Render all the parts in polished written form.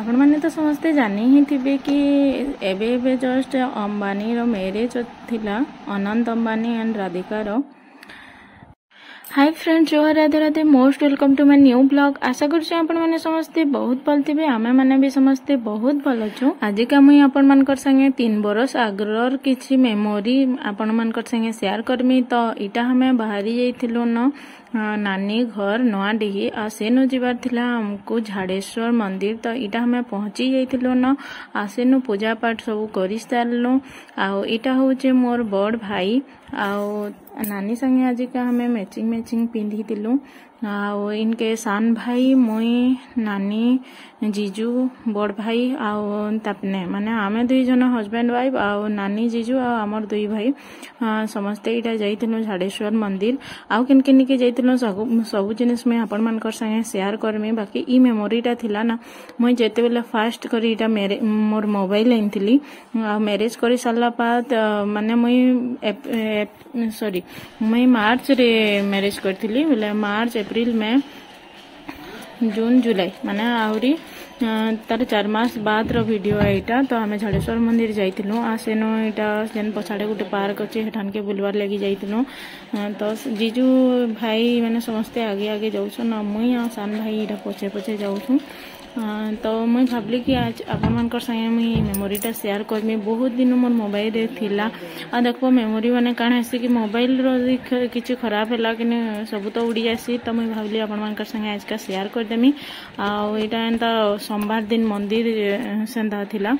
आपण मैंने तो समस्ते जानी ही थे कि एबे जस्ट अंबानी रो मैरिज थिला अनंत अंबानी एंड राधिका रो। हाय फ्रेंड्स, जोहार, Radhe Radhe, most welcome to my new blog. आशा करछे आपण माने समस्ते बहुत भल थिबे। आमे माने भी समस्ते बहुत भल अछु। आज का मुई आपण मानकर संगे 3 बरस आग्रर किछि मेमोरी आपण मानकर संगे शेयर करमी। तो इटा हमें बाहरी जाइथिलो न नानी घर नवाडीही आ सेनु जीवार थिला हमको झाड़ेश्वर मंदिर। तो इटा हमें पहुंची जाइथिलो न आ सेनु पूजा पाठ सब करि सारलो। आ इटा होचे मोर बड़ भाई आ नानी संगे आज का हमें मैचिंग पिंधि दिलु। इनके सान भाई मुई नानी जीजू बड़ भाई तापने माने आमे 2 जन हस्बैंड वाइफ आ नानी जीजू आमर 2 भाई समस्ते इटा जाइथिलु झाड़ेश्वर मंदिर। आउ किन किन के जाइथिलु सब जिनिस में आपण मानकर संगे शेयर करमी। बाकी ई मेमोरीटा थिला ना मुई जेते बेले फास्ट करी इटा मोर मोबाइल आइनथिली। मैरिज करी सारला बाद माने मुई मार्च रे मैरिज करथिली। बेले मार्च अप्रैल में जून जुलाई माने आउरी तार 4 मास बाद रो वीडियो एटा। तो हमें झाड़ेश्वर मंदिर जाइथिलु। आ सेनो एटा जेन पछाड़े गुटे पार्क अछि हेठान के बुलवार लागि जाइथिलु। तो जीजू भाई माने समस्ते आगे आगे जाउछन, मुई आ सान भाई एटा पछे पछे जाउछु। तो मुई भाबली कि आज आपण मानकर संगे मुई मेमोरीटा शेयर करमी। बहुत दिन मोर मोबाइल रे थिला। आ देखो मेमोरी माने काण हेसी कि मोबाइल रो किछि खराब होला कि सब तो उड़ी जासी। तो मुई भाबली आपण मानकर संगे आज का शेयर कर देमी। आ एटा एंता सोमवार दिन मंदिर सेंदा थिला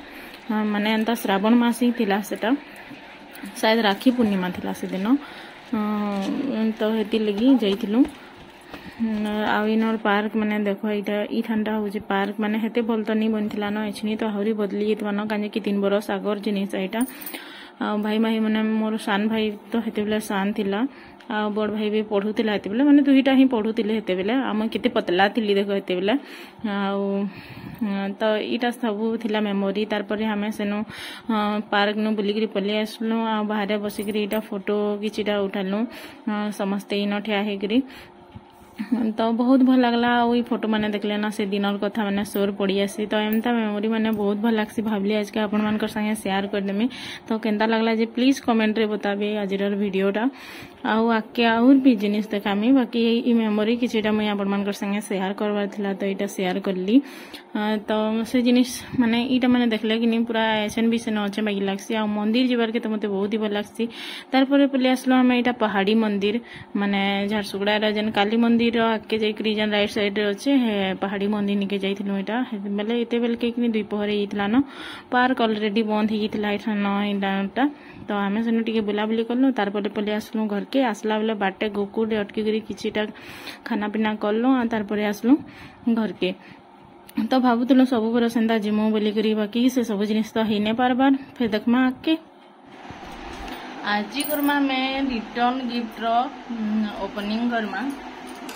माने एंता श्रावण मास ही थिला। सेटा शायद राखी पूर्णिमा थिला से दिन। तो हेति लगी जाइथिलु। आ इनर पार्क माने देखो इटा ई ठंडा हो जे पार्क माने हेते बोल तो नहीं बनथिला न एछनी। तो हरी बदली जेतवा न काजे कि 3 बरस आगर जिनिस एटा। आ भाई माही माने मोर सान भाई तो हेते बेले सान थिला आ बड़ भाई भी पढुतिला हेते बेले माने दुईटा ही पढुतिले हेते बेले। हम केते पतला थिली देखो हेते बेले। तो इटा सब थिला मेमोरी। तार पर हमें सेनो पार्क नु बुलिकरी पले आसलु। आ बाहर बसिकरी इटा फोटो किछिटा उठालु समस्ते इन ठिया हेकरी। तो बहुत भल लगला। वही फोटो माने देखले ना से दिनर कथा माने सोर पड़ी आसी। तो एमता मेमोरी माने बहुत भल लागसी। भाबली आज के आपण मानकर संगे शेयर कर देमी। तो केनता लागला जे प्लीज कमेंट रे बताबे आजिर वीडियोटा। आउ आके और भी जिनिस देखामी। बाकी ई मेमोरी किछिटा मैं आपण मानकर संगे शेयर करबार थिला। तो इटा शेयर करली। तो से जिनिस माने इटा माने देखले कि नहीं पूरा एसन भी से न अच्छे बाकी लागसी। आ मंदिर जिबार के तो मते बहुत ही भल लागसी। तार परे पले आसलो हमें इटा पहाड़ी मंदिर माने झारसुगुड़ा रा जन काली मंदिर आके जाइकरी जन राइट साइड रे अच्छे है पहाड़ी मंदिर निके जाइथिलु। इटा बेले एते बेल के कि दुई पहरे इतला न पार्क ऑलरेडी बंद ही थिला इठा न इटा। तो हमें सेनु टिके बुलाबुली करलो। तार परे पले आसलु घर के। आसला बेले बाटे गोकुल अटकी करी किछिटा खाना पीना करलो। आ तार परे आसलु घर के। तो भाबुतलो सब पर सेंदा जिमो बोली करी। बाकी से सब जिनिस तो हिने पारबार फिर देखमा आके आज करमा में रिटर्न गिफ्ट रो ओपनिंग करमा।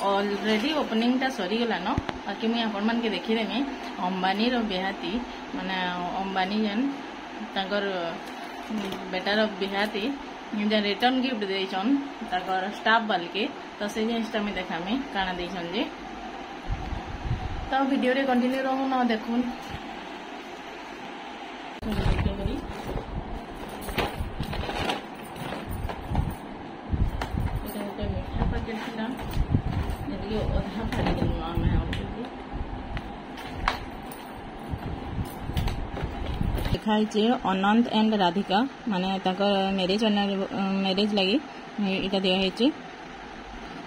ऑलरेडी ओपनिंग टा सरी गला न। बाकी मुई आपण मान के देखि देमी अंबानी रो बेहाती माने अंबानी जन ताकर बेटार बेहाती जे रिटर्न गिफ्ट देछन ताकर स्टाफ वाल के। तो से जिनिसटा में देखामी काना देछन जे। तो वीडियो रे कंटिन्यू रहू न देखुन। मीठा पैकेट थिला जे अधा फाड़ी देलु आमे देखाई जे अनंत एंड राधिका माने ताकर मैरिज लगी इटा दिया है जे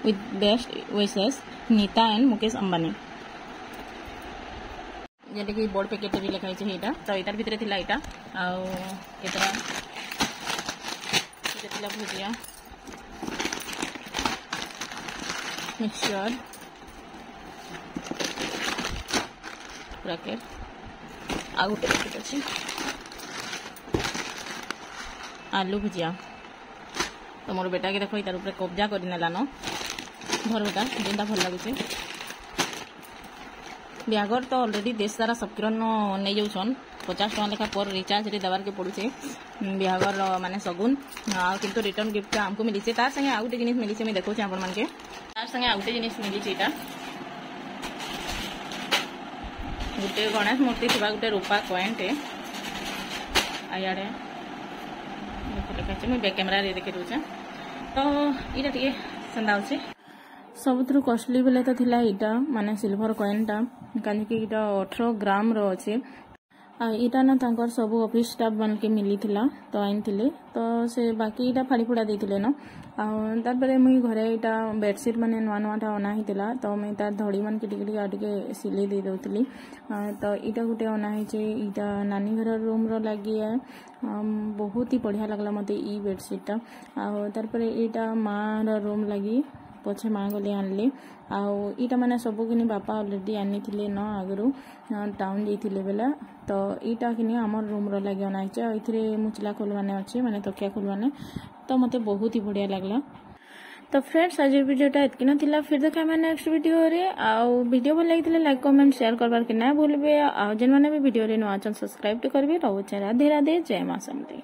with best wishes Nita and Mukesh Ambani. जेटे कि बोर्ड पैकेट भी लिखाई छे एटा। तो इतार भितरे थिला एटा आ केतरा थिला भुजिया मिक्सचर ब्रैकेट आ गोटे पैकेट अछि आलू भुजिया। तो मोर बेटा के देखो इतार ऊपर कब्जा कर नेला न घर बेटा जेंता भल लागुचे। ब्यागर तो ऑलरेडी देश सारा सबकिरन नहीं जाऊन 50 टका लेखा पर रिचार्ज रे देवार के पड़ुचे ब्यागर माने सगुन। किंतु रिटर्न गिफ्ट हमको मिली तार संगे आउ गोटे जिनिस मिली मैं देखो आपण मान के। तार संगे आउ गोटे जिनिस मिली एटा गोटे गणेश मूर्ति थी गोटे रूपा कॉइनटे आयाड़े मुझे बैक कैमेरा देखी दूचे तो यहाँ टे सेंदा अच्छे सबुठ कॉस्टली बेले तो थिला इटा माने सिल्वर कॉइनटा कहीं 18 ग्राम रो अच्छे इटा ना तांकर सब ऑफिस स्टाफ बन के मिली थिला तो आइन थिले तो से बाकी इटा फाड़ी फुड़ा देथिले न तारपरे मुई घरे इटा बेडशीट माने नुआ नुआटा अना हितिला तो मैं तार धड़ी मन के टिके सिलाई दे दउतली तो इटा गुटे अना हिचे इटा नानी घर रूम रो लागी है बहुत ही बढ़िया लगला मते ई बेडशीटा तारपरे इटा माँ रो रूम लगी पछे माँ गले आनले आईटा मैंने सबू कि बापा अलरेडी आनी थिले न आगु टाउन जाइए बेला तो यहाँ कि आम रूम रो लगे अनाइचे ये मुचला खोलवाने अच्छे माने तकिया खोलवाने तो मत बहुत ही बढ़िया लगला। तो फ्रेंड्स आज वीडियोटा इतकी ना फिर देखा मैं नेक्स्ट वीडियो रे वीडियो भल लगी लाइक कमेंट शेयर करवार के ना भूलबे जेन मैंने भी वीडियो रे नुआ सब्सक्राइब तो करेंगे रोचे राधे राधे जय माँ समलेई।